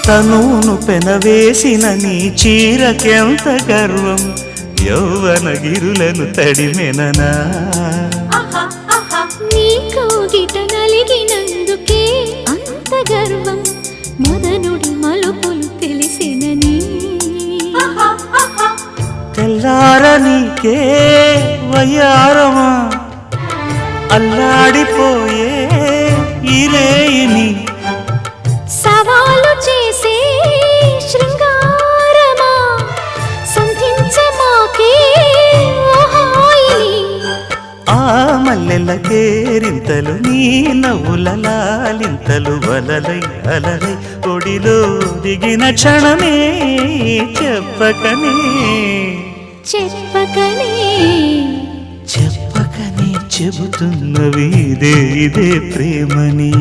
తనును పెనవేసిన నీ చీరకెంత గర్వం యౌవన గిరులను తడిమెననా నీ కౌగిట నలిగినందుకే అంత గర్వం మదనుడి మలుపులు తెలిసినని తెల్లారనీకే వయ్యారమా అల్లాడిపోయే ఇరేయిని సవాలు చేసే శృంగారమా సంధించమాకే ఆ మల్లెల కేరింతలు నీ నవ్వుల లాలింతలు వలలై అలలై ఒడిలో దిగిన క్షణమే చెప్పకనే చెప్పకనే చెప్పకనే చెబుతున్నవి ఇదే ప్రేమని